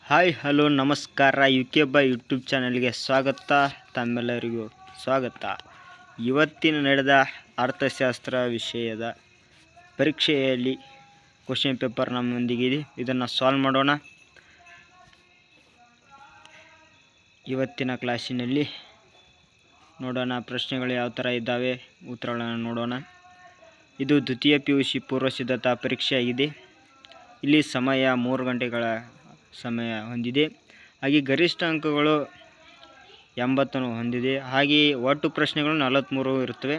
Hi hello ನಮಸ್ಕಾರ UK YouTube ಚಾನಲ್ಗೆ ಸ್ವಾಗತ. ತಮ್ಮೆಲ್ಲರಿಗೂ ಸ್ವಾಗತ. ಇವತ್ತಿನ ನಡೆದ ಅರ್ಥಶಾಸ್ತ್ರ ವಿಷಯದ ಪರೀಕ್ಷೆಯಲ್ಲಿ ಕ್ವಶನ್ ಪೇಪರ್ ನಮ್ಮೊಂದಿಗಿದೆ. ಇದನ್ನು ಸಾಲ್ವ್ ಮಾಡೋಣ. ಇವತ್ತಿನ ಕ್ಲಾಸಿನಲ್ಲಿ ನೋಡೋಣ ಪ್ರಶ್ನೆಗಳು ಯಾವ ಥರ ಇದ್ದಾವೆ, ಉತ್ತರಗಳನ್ನು ನೋಡೋಣ. ಇದು ದ್ವಿತೀಯ PUC ಪೂರ್ವ ಸಿದ್ಧತಾ ಪರೀಕ್ಷೆಯಾಗಿದೆ. ಇಲ್ಲಿ ಸಮಯ 3 ಗಂಟೆಗಳ ಸಮಯ ಹೊಂದಿದೆ. ಹಾಗೆ ಗರಿಷ್ಠ ಅಂಕಗಳು 80 ಹೊಂದಿದೆ. ಹಾಗೆಯೇ ಒಟ್ಟು ಪ್ರಶ್ನೆಗಳು 43 ಇರುತ್ತವೆ.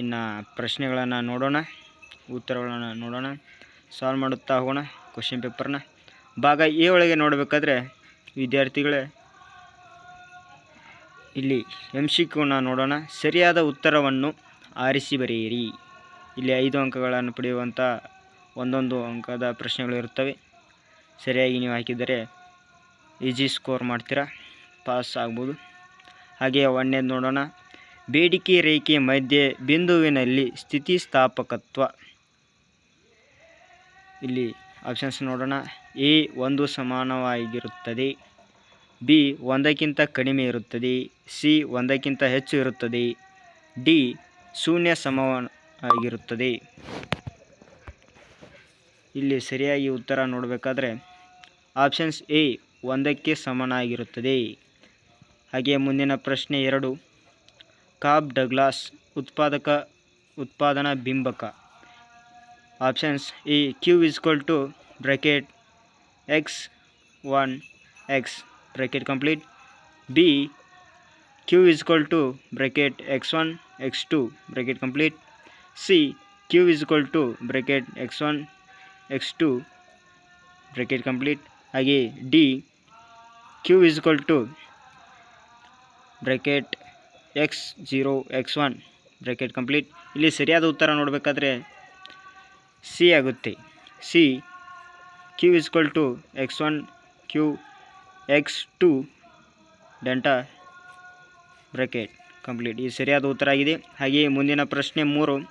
ಇನ್ನು ಪ್ರಶ್ನೆಗಳನ್ನು ನೋಡೋಣ, ಉತ್ತರಗಳನ್ನು ನೋಡೋಣ, ಸಾಲ್ವ್ ಮಾಡುತ್ತಾ ಹೋಗೋಣ. ಕ್ವಶನ್ ಪೇಪರ್ನ ಭಾಗ ಎ ಒಳಗೆ ನೋಡಬೇಕಾದ್ರೆ ವಿದ್ಯಾರ್ಥಿಗಳೇ, ಇಲ್ಲಿ MCQನ ನೋಡೋಣ. ಸರಿಯಾದ ಉತ್ತರವನ್ನು ಆರಿಸಿ ಬರೆಯಿರಿ. ಇಲ್ಲಿ 5 ಅಂಕಗಳನ್ನು ಪಡೆಯುವಂಥ ಒಂದೊಂದು ಅಂಕದ ಪ್ರಶ್ನೆಗಳು ಇರುತ್ತವೆ. ಸರಿಯಾಗಿ ನೀವು ಹಾಕಿದರೆ ಈಜಿ ಸ್ಕೋರ್ ಮಾಡ್ತೀರಾ, ಪಾಸ್ ಆಗ್ಬೋದು. ಹಾಗೆಯೇ ಒಂದನೇದು ನೋಡೋಣ. ಬೇಡಿಕೆ ರೇಖೆ ಮಧ್ಯೆ ಬಿಂದುವಿನಲ್ಲಿ ಸ್ಥಿತಿಸ್ಥಾಪಕತ್ವ. ಇಲ್ಲಿ ಆಪ್ಷನ್ಸ್ ನೋಡೋಣ. A 1 ಸಮಾನವಾಗಿರುತ್ತದೆ, B 1ಕ್ಕಿಂತ ಕಡಿಮೆ ಇರುತ್ತದೆ, C 1ಕ್ಕಿಂತ ಹೆಚ್ಚು ಇರುತ್ತದೆ, D 0 ಸಮವಾಗಿರುತ್ತದೆ. ಇಲ್ಲಿ ಸರಿಯಾಗಿ ಉತ್ತರ ನೋಡಬೇಕಾದ್ರೆ ಆಪ್ಷನ್ಸ್ A 1ಕ್ಕೆ ಸಮನಾಗಿರುತ್ತದೆ. ಹಾಗೆ ಮುಂದಿನ ಪ್ರಶ್ನೆ 2. ಕಾಬ್ ಡಗ್ಲಾಸ್ ಉತ್ಪಾದನಾ ಬಿಂಬಕ. Options A Q bracket X1 X bracket complete, B Q bracket X1 X2 bracket complete, C Q bracket X1 X2 bracket complete, ಹಾಗೆ D Q bracket X0 X1 bracket complete. ಇಲ್ಲಿ ಸರಿಯಾದ ಉತ್ತರ ನೋಡಬೇಕಾದ್ರೆ C ಆಗುತ್ತೆ. C Q X1 Q X2 delta bracket complete. ಇದು ಸರಿಯಾದ ಉತ್ತರ ಆಗಿದೆ. ಹಾಗೆಯೇ ಮುಂದಿನ ಪ್ರಶ್ನೆ 3.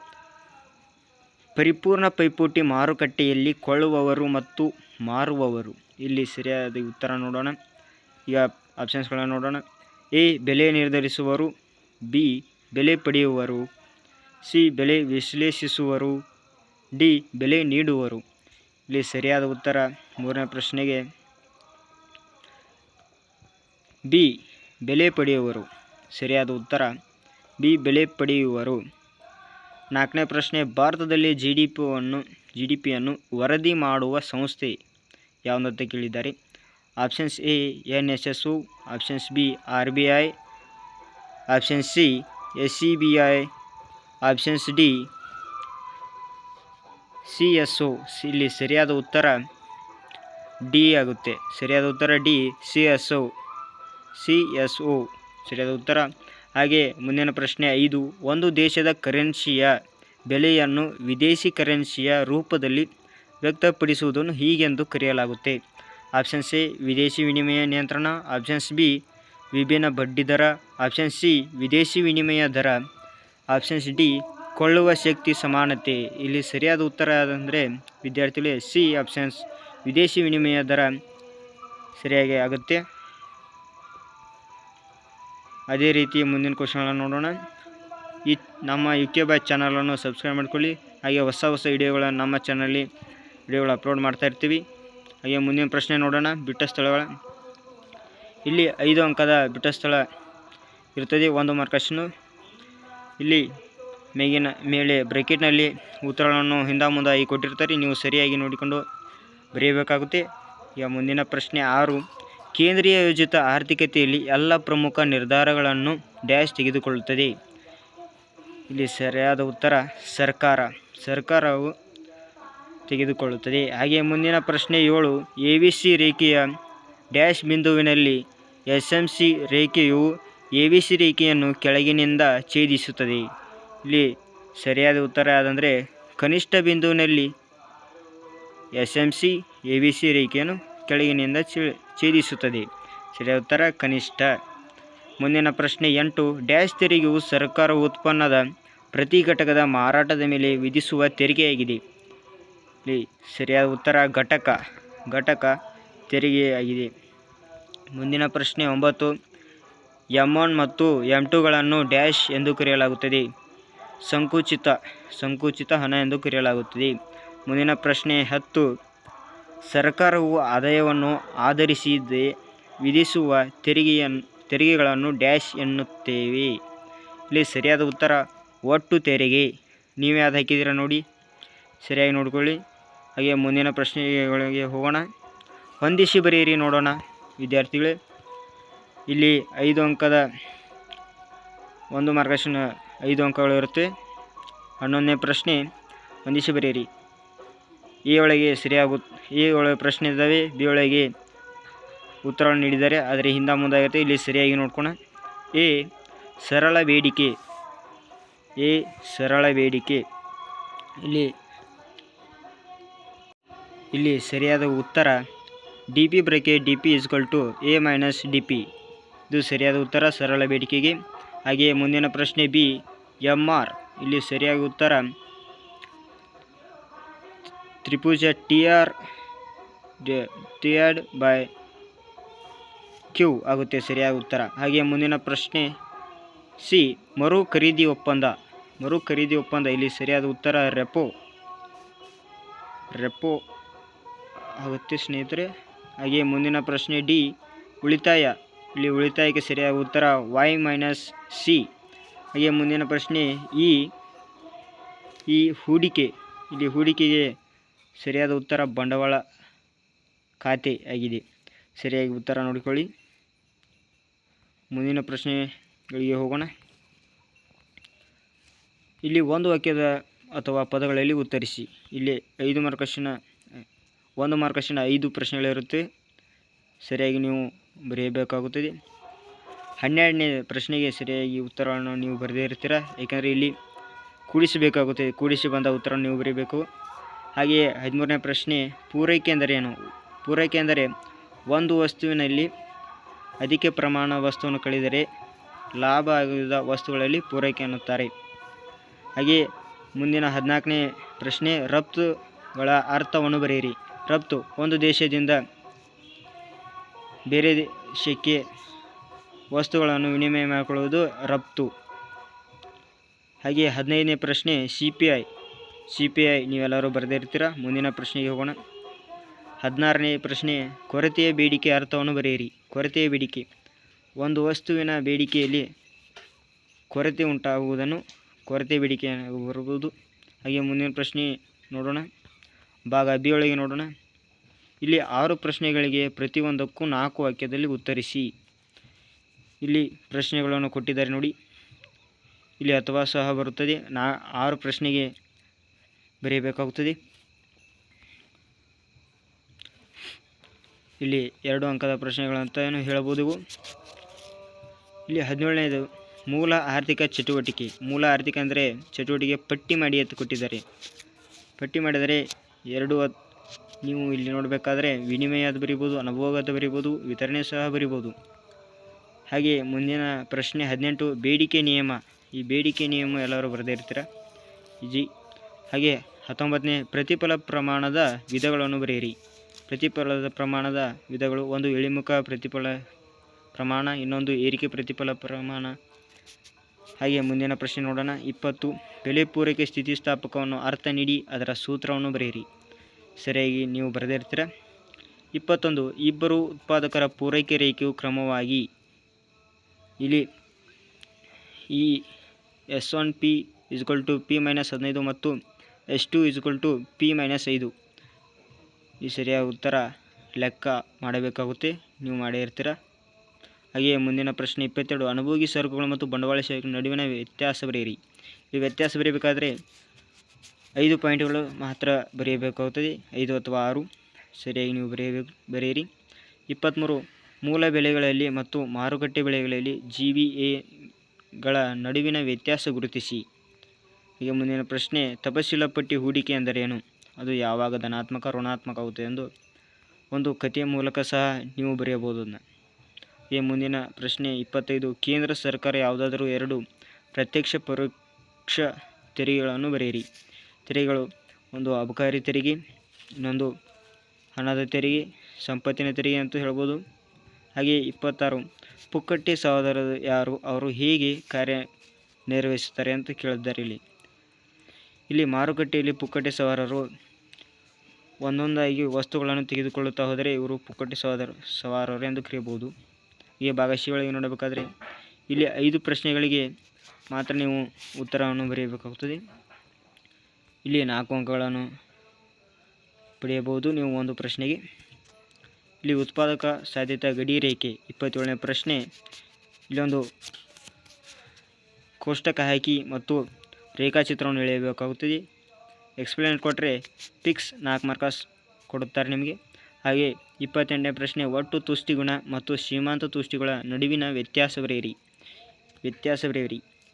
ಪರಿಪೂರ್ಣ ಪೈಪೋಟಿ ಮಾರುಕಟ್ಟೆಯಲ್ಲಿ ಕೊಳ್ಳುವವರು ಮತ್ತು ಮಾರುವವರು. ಇಲ್ಲಿ ಸರಿಯಾದ ಉತ್ತರ ನೋಡೋಣ. ಈಗ ಆಪ್ಷನ್ಸ್ಗಳನ್ನು ನೋಡೋಣ. A ಬೆಲೆ ನಿರ್ಧರಿಸುವರು, B ಬೆಲೆ ಪಡೆಯುವರು, C ಬೆಲೆ ವಿಶ್ಲೇಷಿಸುವರು, D ಬೆಲೆ ನೀಡುವರು. ಇಲ್ಲಿ ಸರಿಯಾದ ಉತ್ತರ 3ನೇ ಪ್ರಶ್ನೆಗೆ B ಬೆಲೆ ಪಡೆಯುವರು. ಸರಿಯಾದ ಉತ್ತರ B ಬೆಲೆ ಪಡೆಯುವರು. 4ನೇ ಪ್ರಶ್ನೆ. ಭಾರತದಲ್ಲಿ GDPಯನ್ನು ವರದಿ ಮಾಡುವ ಸಂಸ್ಥೆ ಯಾವುದಂತ ಕೇಳಿದ್ದಾರೆ. Options A NSSO, options B RBI, option C SCBI, options D CSO. ಇಲ್ಲಿ ಸರಿಯಾದ ಉತ್ತರ D ಆಗುತ್ತೆ. ಸರಿಯಾದ ಉತ್ತರ D CSO ಸರಿಯಾದ ಉತ್ತರ. ಹಾಗೆ ಮುಂದಿನ ಪ್ರಶ್ನೆ 5. ಒಂದು ದೇಶದ ಕರೆನ್ಸಿಯ ಬೆಲೆಯನ್ನು ವಿದೇಶಿ ಕರೆನ್ಸಿಯ ರೂಪದಲ್ಲಿ ವ್ಯಕ್ತಪಡಿಸುವುದನ್ನು ಹೀಗೆಂದು ಕರೆಯಲಾಗುತ್ತೆ. ಆಪ್ಷನ್ಸ್ A ವಿದೇಶಿ ವಿನಿಮಯ ನಿಯಂತ್ರಣ, ಆಪ್ಷನ್ಸ್ B ವಿಭಿನ್ನ ಬಡ್ಡಿದರ, ಆಪ್ಷನ್ C ವಿದೇಶಿ ವಿನಿಮಯ ದರ, ಆಪ್ಷನ್ಸ್ D ಕೊಳ್ಳುವ ಶಕ್ತಿ ಸಮಾನತೆ. ಇಲ್ಲಿ ಸರಿಯಾದ ಉತ್ತರ ಅಂದರೆ ವಿದ್ಯಾರ್ಥಿಗಳೇ C ಆಪ್ಷನ್ಸ್ ವಿದೇಶಿ ವಿನಿಮಯ ದರ ಸರಿಯಾಗಿ ಆಗುತ್ತೆ. ಅದೇ ರೀತಿ ಮುಂದಿನ ಕ್ವಶನ್ಗಳನ್ನು ನೋಡೋಣ. ನಮ್ಮ UK ಚಾನಲನ್ನು ಸಬ್ಸ್ಕ್ರೈಬ್ ಮಾಡ್ಕೊಳ್ಳಿ. ಹಾಗೆ ಹೊಸ ವಿಡಿಯೋಗಳನ್ನು ನಮ್ಮ ಚಾನಲ್ಲಿ ವಿಡಿಯೋಗಳು ಅಪ್ಲೋಡ್ ಮಾಡ್ತಾ ಇರ್ತೀವಿ. ಹಾಗೆ ಮುಂದಿನ ಪ್ರಶ್ನೆ ನೋಡೋಣ. ಬಿಟ್ಟ ಸ್ಥಳಗಳ. ಇಲ್ಲಿ 5 ಅಂಕದ ಬಿಟ್ಟ ಸ್ಥಳ ಇರ್ತದೆ, 1 ಮಾರ್ಕನ್ನು. ಇಲ್ಲಿ ಮೇಲೆ ಬ್ರಾಕೆಟ್ನಲ್ಲಿ ಉತ್ತರಗಳನ್ನು ಹಿಂದ ಮುಂದೆ ಆಗಿ ಕೊಟ್ಟಿರ್ತಾರೆ. ನೀವು ಸರಿಯಾಗಿ ನೋಡಿಕೊಂಡು ಬರೆಯಬೇಕಾಗುತ್ತೆ. ಈಗ ಮುಂದಿನ ಪ್ರಶ್ನೆ 6. ಕೇಂದ್ರೀಯ ಯೋಜಿತ ಆರ್ಥಿಕತೆಯಲ್ಲಿ ಎಲ್ಲ ಪ್ರಮುಖ ನಿರ್ಧಾರಗಳನ್ನು ಡ್ಯಾಶ್ ತೆಗೆದುಕೊಳ್ಳುತ್ತದೆ. ಇಲ್ಲಿ ಸರಿಯಾದ ಉತ್ತರ ಸರ್ಕಾರವು ತೆಗೆದುಕೊಳ್ಳುತ್ತದೆ. ಹಾಗೆ ಮುಂದಿನ ಪ್ರಶ್ನೆ 7. ABC ರೇಖೆಯ ಡ್ಯಾಶ್ ಬಿಂದುವಿನಲ್ಲಿ SMC ರೇಖೆಯು ABC ರೇಖೆಯನ್ನು ಕೆಳಗಿನಿಂದ ಛೇದಿಸುತ್ತದೆ. ಇಲ್ಲಿ ಸರಿಯಾದ ಉತ್ತರ ಯಾವುದಂದರೆ ಕನಿಷ್ಠ ಬಿಂದುವಿನಲ್ಲಿ SMC ABC ರೇಖೆಯನ್ನು ಕೆಳಗಿನಿಂದ ಛೇದಿಸುತ್ತದೆ. ಸರಿಯಾದ ಉತ್ತರ ಕನಿಷ್ಠ. ಮುಂದಿನ ಪ್ರಶ್ನೆ 8. ಡ್ಯಾಶ್ ತೆರಿಗೆಯು ಸರ್ಕಾರ ಉತ್ಪನ್ನದ ಪ್ರತಿ ಘಟಕದ ಮಾರಾಟದ ಮೇಲೆ ವಿಧಿಸುವ ತೆರಿಗೆಯಾಗಿದೆ. ಇಲ್ಲಿ ಸರಿಯಾದ ಉತ್ತರ ಘಟಕ ತೆರಿಗೆಯಾಗಿದೆ. ಮುಂದಿನ ಪ್ರಶ್ನೆ 9. M1 ಮತ್ತು M2ಗಳನ್ನು ಡ್ಯಾಶ್ ಎಂದು ಕರೆಯಲಾಗುತ್ತದೆ. ಸಂಕುಚಿತ ಹಣ ಎಂದು ಕರೆಯಲಾಗುತ್ತದೆ. ಮುಂದಿನ ಪ್ರಶ್ನೆ 10. ಸರ್ಕಾರವು ಆದಾಯವನ್ನು ಆಧರಿಸಿದೆ ವಿಧಿಸುವ ತೆರಿಗೆಗಳನ್ನು ಡ್ಯಾಶ್ ಎನ್ನುತ್ತೇವೆ. ಇಲ್ಲಿ ಸರಿಯಾದ ಉತ್ತರ ಒಟ್ಟು ತೆರಿಗೆ. ನೀವು ಯಾವ್ದು ಹಾಕಿದ್ದೀರಾ ನೋಡಿ, ಸರಿಯಾಗಿ ನೋಡ್ಕೊಳ್ಳಿ. ಹಾಗೆ ಮುಂದಿನ ಪ್ರಶ್ನೆಗಳಿಗೆ ಹೋಗೋಣ. ಹೊಂದಿಸಿ ಬರೆಯಿರಿ ನೋಡೋಣ ವಿದ್ಯಾರ್ಥಿಗಳೇ. ಇಲ್ಲಿ 5 ಅಂಕದ 1 ಮಾರ್ಗದರ್ಶನ 5 ಅಂಕಗಳು ಇರುತ್ತೆ. 11ನೇ ಪ್ರಶ್ನೆ ಹೊಂದಿಸಿ ಬರೆಯಿರಿ. ಎ ಒಳಗೆ ಎ ಒಳಗೆ ಪ್ರಶ್ನೆ ಇದ್ದಾವೆ, ಬಿ ಒಳಗೆ ಉತ್ತರವನ್ನು ನೀಡಿದ್ದಾರೆ, ಆದರೆ ಹಿಂದೆ ಮುಂದಾಗುತ್ತೆ. ಇಲ್ಲಿ ಸರಿಯಾಗಿ ನೋಡ್ಕೋಣ. ಎ ಸರಳ ಬೇಡಿಕೆ. ಇಲ್ಲಿ ಸರಿಯಾದ ಉತ್ತರ DP bracket DP A - DP. ಇದು ಸರಿಯಾದ ಉತ್ತರ ಸರಳ ಬೇಡಿಕೆಗೆ. ಹಾಗೆಯೇ ಮುಂದಿನ ಪ್ರಶ್ನೆ ಬಿ MR. ಇಲ್ಲಿ ಸರಿಯಾದ ಉತ್ತರ ತ್ರಿಭುಜ TR by Q ಆಗುತ್ತೆ ಸರಿಯಾದ ಉತ್ತರ. ಹಾಗೆಯೇ ಮುಂದಿನ ಪ್ರಶ್ನೆ ಸಿ ಮರು ಖರೀದಿ ಒಪ್ಪಂದ. ಇಲ್ಲಿ ಸರಿಯಾದ ಉತ್ತರ ರೆಪೋ ಆಗುತ್ತೆ ಸ್ನೇಹಿತರೆ. ಹಾಗೆಯೇ ಮುಂದಿನ ಪ್ರಶ್ನೆ ಡಿ ಉಳಿತಾಯ. ಇಲ್ಲಿ ಉಳಿತಾಯಕ್ಕೆ ಸರಿಯಾದ ಉತ್ತರ Y - C. ಹಾಗೆಯೇ ಮುಂದಿನ ಪ್ರಶ್ನೆ ಈ ಹೂಡಿಕೆ. ಇಲ್ಲಿ ಹೂಡಿಕೆಗೆ ಸರಿಯಾದ ಉತ್ತರ ಬಂಡವಾಳ ಖಾತೆ ಆಗಿದೆ. ಸರಿಯಾಗಿ ಉತ್ತರ ನೋಡಿಕೊಳ್ಳಿ. ಮುಂದಿನ ಪ್ರಶ್ನೆಗಳಿಗೆ ಹೋಗೋಣ. ಇಲ್ಲಿ ಒಂದು ವಾಕ್ಯದ ಅಥವಾ ಪದಗಳಲ್ಲಿ ಉತ್ತರಿಸಿ. ಇಲ್ಲಿ 1 ಮಾರ್ಕರ್ಸಿನ 5 ಪ್ರಶ್ನೆಗಳಿರುತ್ತೆ. ಸರಿಯಾಗಿ ನೀವು ಬರೆಯಬೇಕಾಗುತ್ತದೆ. 12ನೇ ಪ್ರಶ್ನೆಗೆ ಸರಿಯಾಗಿ ಉತ್ತರವನ್ನು ನೀವು ಬರೆದೇ ಇರ್ತೀರ, ಏಕೆಂದರೆ ಇಲ್ಲಿ ಕೂಡಿಸಬೇಕಾಗುತ್ತದೆ. ಕೂಡಿಸಿ ಬಂದ ಉತ್ತರವನ್ನು ನೀವು ಬರೀಬೇಕು. ಹಾಗೆಯೇ 13ನೇ ಪ್ರಶ್ನೆ ಪೂರೈಕೆ ಎಂದರೇನು? ಪೂರೈಕೆ ಎಂದರೆ ಒಂದು ವಸ್ತುವಿನಲ್ಲಿ ಅಧಿಕ ಪ್ರಮಾಣ ವಸ್ತುವನ್ನು ಕಳೆದರೆ ಲಾಭ ಆಗದ ವಸ್ತುಗಳಲ್ಲಿ ಪೂರೈಕೆ ಎನ್ನುತ್ತಾರೆ. ಹಾಗೆಯೇ ಮುಂದಿನ 14ನೇ ಪ್ರಶ್ನೆ ರಫ್ತುಗಳ ಅರ್ಥವನ್ನು ಬರೆಯಿರಿ. ರಫ್ತು ಒಂದು ದೇಶದಿಂದ ಬೇರೆ ದೇಶಕ್ಕೆ ವಸ್ತುಗಳನ್ನು ವಿನಿಮಯ ಮಾಡಿಕೊಳ್ಳುವುದು ರಫ್ತು. ಹಾಗೆಯೇ 15ನೇ ಪ್ರಶ್ನೆ CPI ನೀವೆಲ್ಲರೂ ಬರೆದಿರ್ತೀರ. ಮುಂದಿನ ಪ್ರಶ್ನೆಗೆ ಹೋಗೋಣ. 16ನೇ ಪ್ರಶ್ನೆ ಕೊರತೆಯ ಬೇಡಿಕೆ ಅರ್ಥವನ್ನು ಬರೆಯಿರಿ. ಕೊರತೆಯ ಬೇಡಿಕೆ ಒಂದು ವಸ್ತುವಿನ ಬೇಡಿಕೆಯಲ್ಲಿ ಕೊರತೆ ಉಂಟಾಗುವುದನ್ನು ಕೊರತೆ ಬೇಡಿಕೆ ಬರಬಹುದು. ಹಾಗೆ ಮುಂದಿನ ಪ್ರಶ್ನೆ ನೋಡೋಣ. ಭಾಗ ಬಿ ಒಳಗೆ ನೋಡೋಣ. ಇಲ್ಲಿ 6 ಪ್ರಶ್ನೆಗಳಿಗೆ ಪ್ರತಿಯೊಂದಕ್ಕೂ 4 ವಾಕ್ಯದಲ್ಲಿ ಉತ್ತರಿಸಿ. ಇಲ್ಲಿ ಪ್ರಶ್ನೆಗಳನ್ನು ಕೊಟ್ಟಿದ್ದಾರೆ ನೋಡಿ. ಇಲ್ಲಿ ಅಥವಾ ಸಹ ಬರುತ್ತದೆ. 6 ಪ್ರಶ್ನೆಗೆ ಬರೆಯಬೇಕಾಗುತ್ತದೆ. ಇಲ್ಲಿ 2 ಅಂಕದ ಪ್ರಶ್ನೆಗಳಂತ ಹೇಳಬಹುದು. ಇಲ್ಲಿ 17ನೇದು ಮೂಲ ಆರ್ಥಿಕ ಚಟುವಟಿಕೆ. ಮೂಲ ಆರ್ಥಿಕ ಅಂದರೆ ಚಟುವಟಿಕೆ ಪಟ್ಟಿ ಮಾಡಿ ಅಂತ ಕೊಟ್ಟಿದ್ದಾರೆ. ಪಟ್ಟಿ ಮಾಡಿದರೆ 2 ನೀವು ಇಲ್ಲಿ ನೋಡಬೇಕಾದ್ರೆ ವಿನಿಮಯ ಅದು ಬರಿಬೋದು, ಅನುಭೋಗ ಅಂತ ಬರಿಬೋದು, ವಿತರಣೆ ಸಹ ಬರಿಬೋದು. ಹಾಗೆ ಮುಂದಿನ ಪ್ರಶ್ನೆ 18 ಬೇಡಿಕೆ ನಿಯಮ. ಈ ಬೇಡಿಕೆ ನಿಯಮ ಎಲ್ಲರೂ ಬರೆದೇ ಇರ್ತೀರ ಹಾಗೆ 19ನೇ ಪ್ರತಿಫಲ ಪ್ರಮಾಣದ ವಿಧಗಳನ್ನು ಬರೆಯಿರಿ. ಪ್ರತಿಫಲದ ಪ್ರಮಾಣದ ವಿಧಗಳು: ಒಂದು ಇಳಿಮುಖ ಪ್ರತಿಫಲ ಪ್ರಮಾಣ, ಇನ್ನೊಂದು ಏರಿಕೆ ಪ್ರತಿಫಲ ಪ್ರಮಾಣ. ಹಾಗೆ ಮುಂದಿನ ಪ್ರಶ್ನೆ ನೋಡೋಣ. 20 ಬೆಲೆ ಪೂರೈಕೆ ಸ್ಥಿತಿಸ್ಥಾಪಕವನ್ನು ಅರ್ಥ ನೀಡಿ ಅದರ ಸೂತ್ರವನ್ನು ಬರೆಯಿರಿ. ಸರಿಯಾಗಿ ನೀವು ಬರೆದಿರ್ತೀರ. 21 ಇಬ್ಬರು ಉತ್ಪಾದಕರ ಪೂರೈಕೆ ರೇಖೆಯು ಕ್ರಮವಾಗಿ ಇಲ್ಲಿ ಈ S1P = P-15 ಮತ್ತು S2 = P-5. ಈ ಸರಿಯಾದ ಉತ್ತರ ಲೆಕ್ಕ ಮಾಡಬೇಕಾಗುತ್ತೆ, ನೀವು ಮಾಡೇ ಇರ್ತೀರ. ಹಾಗೆಯೇ ಮುಂದಿನ ಪ್ರಶ್ನೆ 22 ಅನುಭೋಗಿ ಸರಕುಗಳು ಮತ್ತು ಬಂಡವಾಳ ಷೇರುಗಳ ನಡುವಿನ ವ್ಯತ್ಯಾಸ ಬರೆಯಿರಿ. ಈ ವ್ಯತ್ಯಾಸ ಬರೆಯಬೇಕಾದ್ರೆ 5 ಪಾಯಿಂಟ್ಗಳು ಮಾತ್ರ ಬರೆಯಬೇಕಾಗುತ್ತದೆ, 5 ಅಥವಾ 6. ಸರಿಯಾಗಿ ನೀವು ಬರೆಯಿರಿ. 23 ಮೂಲ ಬೆಲೆಗಳಲ್ಲಿ ಮತ್ತು ಮಾರುಕಟ್ಟೆ ಬೆಲೆಗಳಲ್ಲಿ GVAಗಳ ನಡುವಿನ ವ್ಯತ್ಯಾಸ ಗುರುತಿಸಿ. ಹೀಗೆ ಮುಂದಿನ ಪ್ರಶ್ನೆ ತಪಶೀಲ ಪಟ್ಟಿ ಹೂಡಿಕೆ ಎಂದರೇನು? ಅದು ಯಾವಾಗ ಧನಾತ್ಮಕ ಋಣಾತ್ಮಕ ಆಗುತ್ತೆ ಎಂದು ಒಂದು ಕಥೆಯ ಮೂಲಕ ಸಹ ನೀವು ಬರೆಯಬಹುದು ಅದನ್ನು. ಹೀಗೆ ಮುಂದಿನ ಪ್ರಶ್ನೆ 25 ಕೇಂದ್ರ ಸರ್ಕಾರ ಯಾವುದಾದರೂ 2 ಪ್ರತ್ಯಕ್ಷ ಪರೋಕ್ಷ ತೆರಿಗೆಗಳನ್ನು ಬರೆಯಿರಿ. ತೆರಿಗೆಗಳು: ಒಂದು ಅಬಕಾರಿ ತೆರಿಗೆ, ಇನ್ನೊಂದು ಹಣದ ತೆರಿಗೆ. ಸಂಪತ್ತಿನ ತೆರಿಗೆ ಅಂತ ಹೇಳ್ಬೋದು. ಹಾಗೆ 26 ಪುಕ್ಕಟ್ಟೆ ಸಹೋದರರು ಯಾರು, ಅವರು ಹೇಗೆ ಕಾರ್ಯನಿರ್ವಹಿಸುತ್ತಾರೆ ಅಂತ ಕೇಳಿದ್ದಾರೆ. ಇಲ್ಲಿ ಮಾರುಕಟ್ಟೆಯಲ್ಲಿ ಪುಕ್ಕಟ್ಟೆ ಸವಾರರು ಒಂದೊಂದಾಗಿ ವಸ್ತುಗಳನ್ನು ತೆಗೆದುಕೊಳ್ಳುತ್ತಾ ಹೋದರೆ ಇವರು ಪುಕ್ಕಟ್ಟೆ ಸವಾರರು ಎಂದು ಕರೆಯಬಹುದು. ಈ ಭಾಗ ಸಿ ಒಳಗೆ ನೋಡಬೇಕಾದ್ರೆ ಇಲ್ಲಿ 5 ಪ್ರಶ್ನೆಗಳಿಗೆ ಮಾತ್ರ ನೀವು ಉತ್ತರವನ್ನು ಬರೆಯಬೇಕಾಗುತ್ತದೆ. ಇಲ್ಲಿ 4 ಅಂಕಗಳನ್ನು ಪಡೆಯಬಹುದು ನೀವು ಒಂದು ಪ್ರಶ್ನೆಗೆ. ಇಲ್ಲಿ ಉತ್ಪಾದಕ ಸಾಧ್ಯತಾ ಗಡಿ ರೇಖೆ 27ನೇ ಪ್ರಶ್ನೆ. ಇಲ್ಲೊಂದು ಕೋಷ್ಟಕ ಹಾಕಿ ಮತ್ತು ರೇಖಾಚಿತ್ರವನ್ನು ಎಳೆಯಬೇಕಾಗುತ್ತದೆ. ಎಕ್ಸ್ಪ್ಲೇನ್ ಕೊಟ್ಟರೆ ಪಿಕ್ಸ್ 4 ಮಾರ್ಕ್ಸ್ ಕೊಡುತ್ತಾರೆ ನಿಮಗೆ. ಹಾಗೆ 28ನೇ ಪ್ರಶ್ನೆ, ಒಟ್ಟು ತುಷ್ಟಿಗುಣ ಮತ್ತು ಸೀಮಾಂತ ತುಷ್ಟಿಗಳ ನಡುವಿನ ವ್ಯತ್ಯಾಸ ಬರೆಯಿರಿ.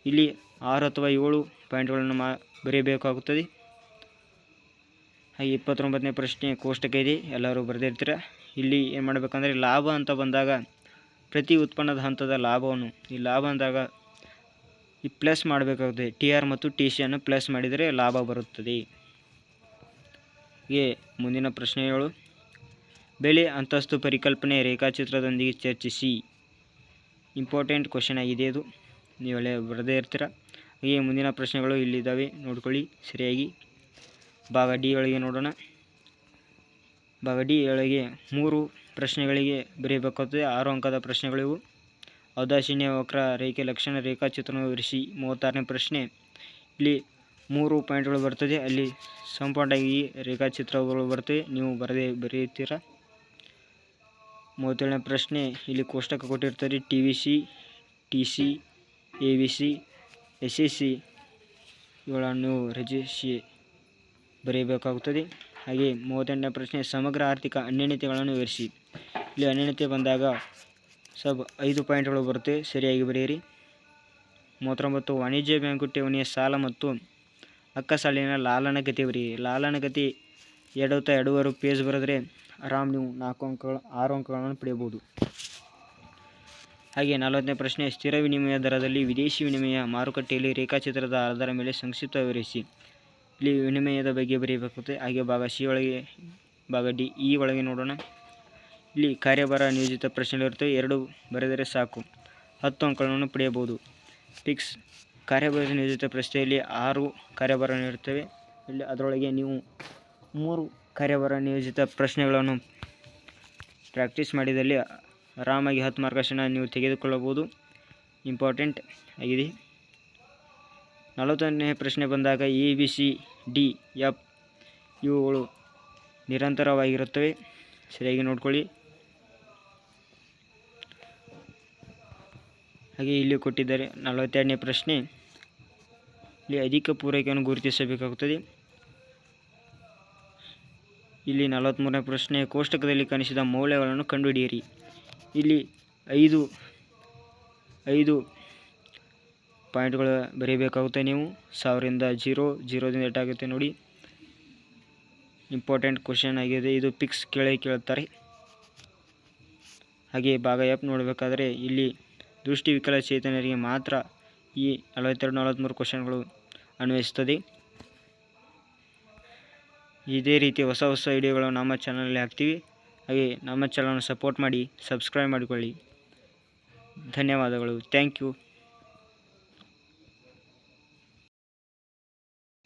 ಇಲ್ಲಿ 6 ಅಥವಾ 7 ಪಾಯಿಂಟ್ಗಳನ್ನು ಬರೆಯಬೇಕಾಗುತ್ತದೆ. ಹಾಗೆ 29ನೇ ಪ್ರಶ್ನೆ ಕೋಷ್ಟಕ ಇದೆ, ಎಲ್ಲರೂ ಬರೆದಿರ್ತೀರ. ಇಲ್ಲಿ ಏನು ಮಾಡಬೇಕಂದ್ರೆ ಲಾಭ ಅಂತ ಬಂದಾಗ ಪ್ರತಿ ಉತ್ಪನ್ನದ ಹಂತದ ಲಾಭವನ್ನು ಅಂದಾಗ ಈ ಪ್ಲಸ್ ಮಾಡಬೇಕಾಗುತ್ತದೆ. TR ಮತ್ತು TC ಅನ್ನು ಪ್ಲಸ್ ಮಾಡಿದರೆ ಲಾಭ ಬರುತ್ತದೆ. ಹೀಗೆ ಮುಂದಿನ ಪ್ರಶ್ನೆಗಳು, ಬೆಲೆ ಅಂತಸ್ತು ಪರಿಕಲ್ಪನೆ ರೇಖಾಚಿತ್ರದೊಂದಿಗೆ ಚರ್ಚಿಸಿ. ಇಂಪಾರ್ಟೆಂಟ್ ಕ್ವಶನ್ ಆಗಿದೆ ಇದು, ನೀವೆಲ್ಲ ಬರೆದೇ ಇರ್ತೀರ. ಹಾಗೆ ಮುಂದಿನ ಪ್ರಶ್ನೆಗಳು ಇಲ್ಲಿದ್ದಾವೆ, ನೋಡ್ಕೊಳ್ಳಿ ಸರಿಯಾಗಿ. ಭಾಗ ಡಿ ಒಳಗೆ ನೋಡೋಣ. ಭಾಗ ಡಿ ಒಳಗೆ 3 ಪ್ರಶ್ನೆಗಳಿಗೆ ಬರೆಯಬೇಕಾಗುತ್ತದೆ. 6 ಅಂಕದ ಪ್ರಶ್ನೆಗಳಿವು. ಔದಾಸೀನ್ಯ ವಕ್ರ ರೇಖೆ ಲಕ್ಷಣ ರೇಖಾಚಿತ್ರವನ್ನು ವಿವರಿಸಿ. 36ನೇ ಪ್ರಶ್ನೆ. ಇಲ್ಲಿ 3 ಪಾಯಿಂಟ್ಗಳು ಬರ್ತದೆ, ಅಲ್ಲಿ ಸಂಪೂರ್ಣವಾಗಿ ರೇಖಾಚಿತ್ರಗಳು ಬರ್ತವೆ, ನೀವು ಬರೆಯುತ್ತೀರಾ. 37ನೇ ಪ್ರಶ್ನೆ. ಇಲ್ಲಿ ಕೋಷ್ಟಕ ಕೊಟ್ಟಿರ್ತಾರೆ, TVC, TC, ABC, SCC ಇವುಗಳನ್ನು ನೀವು ರಚಿಸಿ ಬರೆಯಬೇಕಾಗುತ್ತದೆ. ಹಾಗೆ 38ನೇ ಪ್ರಶ್ನೆ, ಸಮಗ್ರ ಆರ್ಥಿಕ ಅನ್ಯೂನ್ಯತೆಗಳನ್ನು ವಿವರಿಸಿ. ಇಲ್ಲಿ ಅನ್ಯೂನ್ಯತೆ ಬಂದಾಗ 5 ಪಾಯಿಂಟ್ಗಳು ಬರುತ್ತೆ, ಸರಿಯಾಗಿ ಬರೆಯಿರಿ. 39 ವಾಣಿಜ್ಯ ಬ್ಯಾಂಕು ಠೇವಣಿಯ ಸಾಲ ಮತ್ತು ಅಕ್ಕಸಾಲಿನ ಲಾಲನಗತಿ ಬರೆಯಿರಿ. ಲಾಲನಗತಿ 2 ಅಥವಾ 2.5 ಪೇಜ್ ಬರೆದರೆ ಆರಾಮ್ ನೀವು 6 ಅಂಕಗಳನ್ನು ಪಡೆಯಬಹುದು. ಹಾಗೆ 40ನೇ ಪ್ರಶ್ನೆ, ಸ್ಥಿರ ವಿನಿಮಯ ದರದಲ್ಲಿ ವಿದೇಶಿ ವಿನಿಮಯ ಮಾರುಕಟ್ಟೆಯಲ್ಲಿ ರೇಖಾಚಿತ್ರದ ಆಧಾರದ ಮೇಲೆ ಸಂಕ್ಷಿಪ್ತ ವಿವರಿಸಿ. ಇಲ್ಲಿ ವಿನಿಮಯದ ಬಗ್ಗೆ ಬರೆಯಬೇಕಾಗುತ್ತೆ. ಹಾಗೆ ಭಾಗ ಸಿ ಒಳಗೆ, ಭಾಗ ಡಿ ಇ ಒಳಗೆ ನೋಡೋಣ. ಇಲ್ಲಿ ಕಾರ್ಯಭಾರ ನಿಯೋಜಿತ ಪ್ರಶ್ನೆಗಳಿರ್ತವೆ, 2 ಬರೆದರೆ ಸಾಕು, 10 ಅಂಕಗಳನ್ನು ಪಡೆಯಬಹುದು. ಪಿಕ್ಸ್ ಕಾರ್ಯಭಾರ ನಿಯೋಜಿತ ಪ್ರಶ್ನೆಯಲ್ಲಿ 6 ಕಾರ್ಯಭಾರ ಇರುತ್ತವೆ. ಇಲ್ಲಿ ಅದರೊಳಗೆ ನೀವು 3 ಕಾರ್ಯಭಾರ ನಿಯೋಜಿತ ಪ್ರಶ್ನೆಗಳನ್ನು ಪ್ರಾಕ್ಟೀಸ್ ಮಾಡಿದಲ್ಲಿ ಆರಾಮಾಗಿ 10 ಮಾರ್ಕನ್ನು ನೀವು ತೆಗೆದುಕೊಳ್ಳಬಹುದು. ಇಂಪಾರ್ಟೆಂಟ್ ಆಗಿದೆ. 40ನೇ ಪ್ರಶ್ನೆ ಬಂದಾಗ ABCDF ಇವುಗಳು ನಿರಂತರವಾಗಿರುತ್ತವೆ, ಸರಿಯಾಗಿ ನೋಡ್ಕೊಳ್ಳಿ. ಹಾಗೆ ಇಲ್ಲಿ ಕೊಟ್ಟಿದ್ದಾರೆ 42ನೇ ಪ್ರಶ್ನೆ. ಇಲ್ಲಿ ಅಧಿಕ ಪೂರೈಕೆಯನ್ನು ಗುರುತಿಸಬೇಕಾಗುತ್ತದೆ. ಇಲ್ಲಿ 43ನೇ ಪ್ರಶ್ನೆ, ಕೋಷ್ಟಕದಲ್ಲಿ ಕಾಣಿಸಿದ ಮೌಲ್ಯಗಳನ್ನು ಕಂಡುಹಿಡಿಯಿರಿ. ಇಲ್ಲಿ 5 ಪಾಯಿಂಟ್ಗಳು ಬರೀಬೇಕಾಗುತ್ತೆ. ನೀವು 1000ರಿಂದ 0ದಿಂದ ಎಷ್ಟಾಗುತ್ತೆ ನೋಡಿ. ಇಂಪಾರ್ಟೆಂಟ್ ಕ್ವಶನ್ ಆಗಿದೆ ಇದು, ಪಿಕ್ಸ್ ಕೇಳ್ತಾರೆ. ಹಾಗೆ ಭಾಗ ಎಫ್ ನೋಡಬೇಕಾದ್ರೆ ಇಲ್ಲಿ ದೃಷ್ಟಿ ವಿಕಲಚೇತನರಿಗೆ ಮಾತ್ರ ಈ 42-43 ಕ್ವಶನ್ಗಳು ಅನ್ವಯಿಸ್ತದೆ. ಇದೇ ರೀತಿ ಹೊಸ ವಿಡಿಯೋಗಳು ನಮ್ಮ ಚಾನಲಲ್ಲಿ ಹಾಕ್ತೀವಿ. ಹಾಗೆ ನಮ್ಮ ಚಾನಲನ್ನು ಸಪೋರ್ಟ್ ಮಾಡಿ, ಸಬ್ಸ್ಕ್ರೈಬ್ ಮಾಡಿಕೊಳ್ಳಿ. ಧನ್ಯವಾದಗಳು. Thank you.